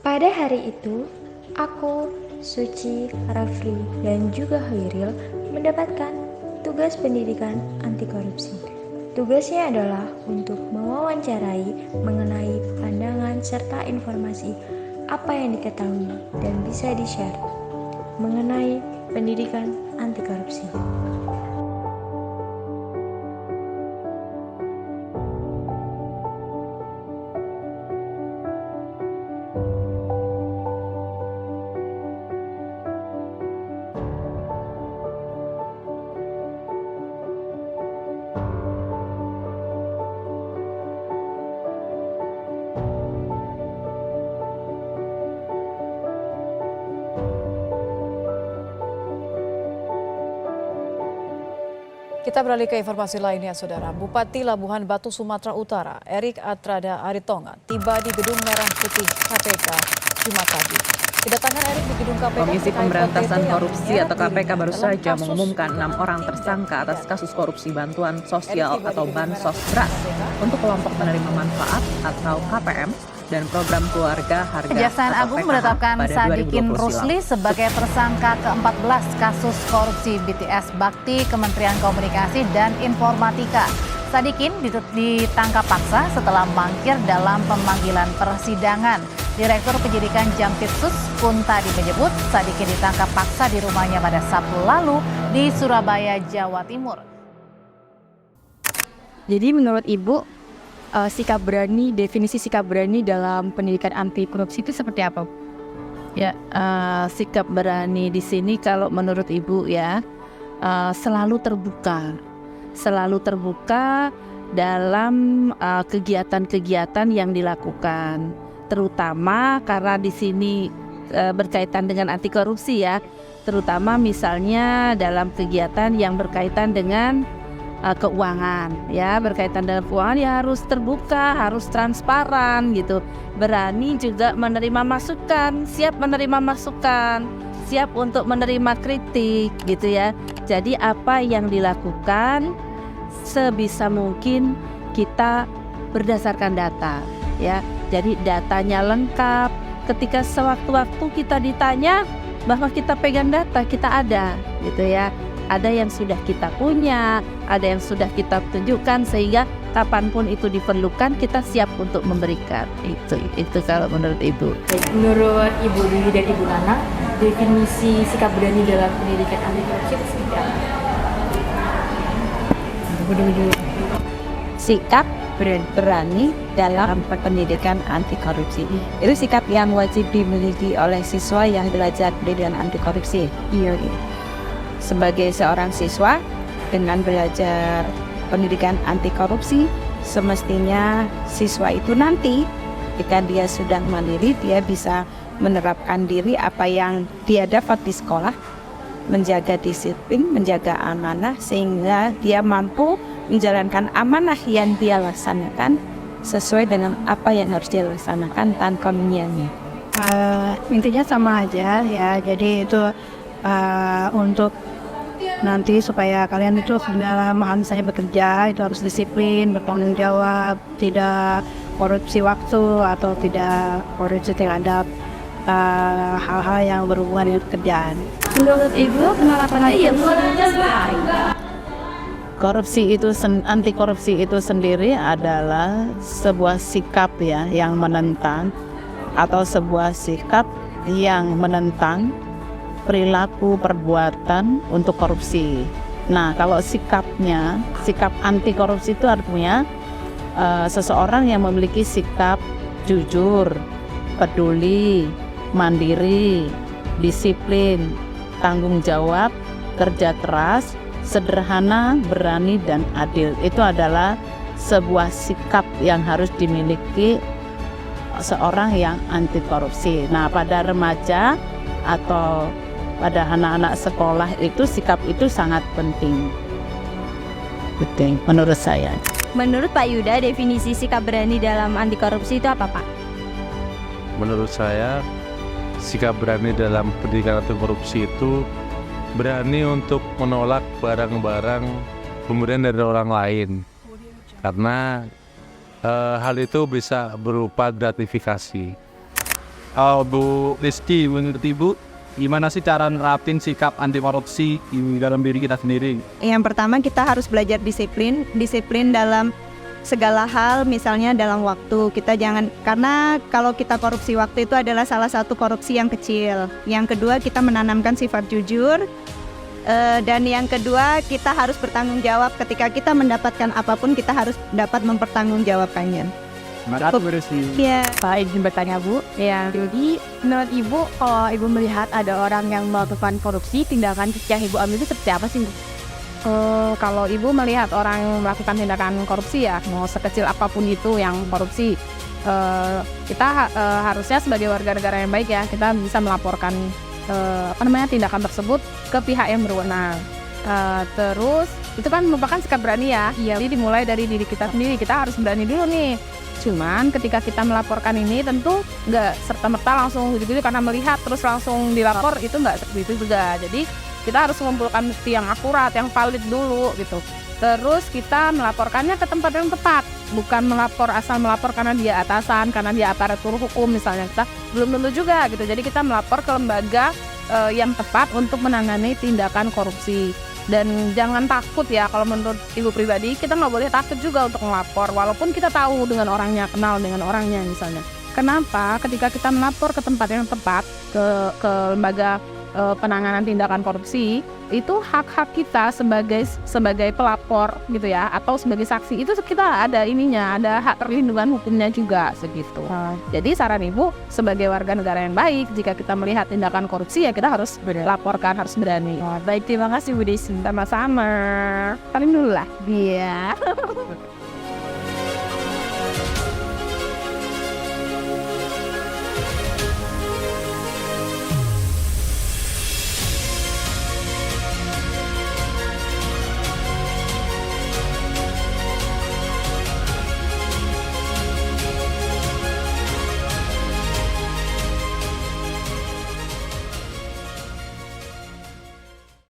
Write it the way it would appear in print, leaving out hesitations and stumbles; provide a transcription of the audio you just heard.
Pada hari itu, aku, Suci, Rafli, dan juga Hoiril mendapatkan tugas pendidikan anti korupsi. Tugasnya adalah untuk mewawancarai mengenai pandangan serta informasi apa yang diketahui dan bisa di-share mengenai pendidikan anti korupsi. Kita beralih ke informasi lainnya, Saudara. Bupati Labuhan Batu, Sumatera Utara, Erik Atrada Aritonga, tiba di Gedung Merah Putih KPK Jumat pagi. Kedatangan Erik di Gedung KPK Komisi Pemberantasan Korupsi atau KPK baru saja mengumumkan 6 orang tersangka atas kasus korupsi bantuan sosial atau bansos beras untuk kelompok penerima manfaat atau KPM dan program keluarga harga. Kejaksaan atau Agung PKH menetapkan pada Sadikin 2020 Rusli sebagai tersangka ke-14 kasus korupsi BTS Bakti Kementerian Komunikasi dan Informatika. Sadikin ditangkap paksa setelah mangkir dalam pemanggilan persidangan. Direktur Penyidikan Jampitsus Kuntadi menyebut Sadikin ditangkap paksa di rumahnya pada Sabtu lalu di Surabaya, Jawa Timur. Jadi menurut Ibu, definisi sikap berani dalam pendidikan anti korupsi itu seperti apa? Ya, sikap berani di sini kalau menurut Ibu ya, selalu terbuka dalam kegiatan-kegiatan yang dilakukan, terutama karena di sini berkaitan dengan anti korupsi ya, terutama misalnya dalam kegiatan yang berkaitan dengan keuangan ya, berkaitan dengan keuangan ya harus terbuka, harus transparan gitu. Berani juga menerima masukan, siap menerima masukan, siap untuk menerima kritik gitu ya. Jadi apa yang dilakukan sebisa mungkin kita berdasarkan data ya. Jadi datanya lengkap. Ketika sewaktu-waktu kita ditanya bahwa kita pegang data, kita ada gitu ya. Ada yang sudah kita punya, ada yang sudah kita tunjukkan sehingga kapanpun itu diperlukan kita siap untuk memberikan. Itu kalau menurut Ibu. Menurut Ibu Lili dan Ibu Nana, definisi sikap berani dalam pendidikan anti korupsi itu seperti apa? Sikap berani dalam pendidikan anti korupsi itu sikap yang wajib dimiliki oleh siswa yang belajar pendidikan anti korupsi. Iya. Sebagai seorang siswa dengan belajar pendidikan anti korupsi, semestinya siswa itu nanti jika dia sudah mandiri, dia bisa menerapkan diri apa yang dia dapat di sekolah, menjaga disiplin, menjaga amanah, sehingga dia mampu menjalankan amanah yang dia laksanakan sesuai dengan apa yang harus dia laksanakan tanpa menyia-nyiakan. Intinya sama aja ya, jadi itu untuk nanti supaya kalian itu dalam hal misalnya bekerja itu harus disiplin, bertanggung jawab, tidak korupsi waktu atau tidak korupsi terhadap hal-hal yang berhubungan dengan pekerjaan. Menurut Ibu, kenapa yang Anti korupsi itu sendiri adalah sebuah sikap ya yang menentang atau sebuah sikap yang menentang perilaku perbuatan untuk korupsi. Nah, kalau sikap anti korupsi itu artinya seseorang yang memiliki sikap jujur, peduli, mandiri, disiplin, tanggung jawab, kerja keras, sederhana, berani, dan adil. Itu adalah sebuah sikap yang harus dimiliki seorang yang anti korupsi. Nah, pada remaja atau pada anak-anak sekolah itu sikap itu sangat penting. Penting menurut saya. Menurut Pak Yuda, definisi sikap berani dalam anti korupsi itu apa, Pak? Menurut saya, sikap berani dalam pendidikan anti korupsi itu berani untuk menolak barang-barang pemberian dari orang lain. Karena hal itu bisa berupa gratifikasi. Bu Rizky, menurut Ibu, gimana sih cara nerapin sikap anti korupsi di dalam diri kita sendiri? Yang pertama kita harus belajar disiplin dalam segala hal, misalnya dalam waktu. Kita jangan, karena kalau kita korupsi waktu itu adalah salah satu korupsi yang kecil. Yang kedua, kita menanamkan sifat jujur. Dan yang kedua, kita harus bertanggung jawab. Ketika kita mendapatkan apapun, kita harus dapat mempertanggungjawabkannya. Iya. Pak, izin bertanya Bu. Ya. Jadi menurut Ibu, kalau Ibu melihat ada orang yang melakukan korupsi, tindakan yang Ibu ambil itu seperti apa sih Bu? Kalau Ibu melihat orang yang melakukan tindakan korupsi ya, mau sekecil apapun itu yang korupsi, kita harusnya sebagai warga negara yang baik ya, kita bisa melaporkan tindakan tersebut ke pihak yang berwenang. Terus itu kan merupakan sikap berani ya. Jadi dimulai dari diri kita sendiri, kita harus berani dulu nih. Cuman ketika kita melaporkan ini tentu nggak serta-merta langsung gitu-gitu karena melihat terus langsung dilapor, itu nggak seperti itu juga. Jadi kita harus mengumpulkan bukti yang akurat, yang valid dulu gitu. Terus kita melaporkannya ke tempat yang tepat, bukan asal melapor karena dia atasan, karena dia aparatur hukum misalnya. Kita belum tentu juga gitu. Jadi kita melapor ke lembaga yang tepat untuk menangani tindakan korupsi. Dan jangan takut ya, kalau menurut Ibu pribadi kita nggak boleh takut juga untuk melapor walaupun kita tahu dengan orangnya, kenal dengan orangnya misalnya. Kenapa? Ketika kita melapor ke tempat yang tepat, ke lembaga penanganan tindakan korupsi, itu hak-hak kita sebagai pelapor gitu ya, atau sebagai saksi, itu kita ada ada hak perlindungan hukumnya juga segitu. Jadi saran Ibu sebagai warga negara yang baik, jika kita melihat tindakan korupsi ya kita harus laporkan, harus berani. Baik, terima kasih Bu Desi. Sama-sama. Salim dulu lah. Iya.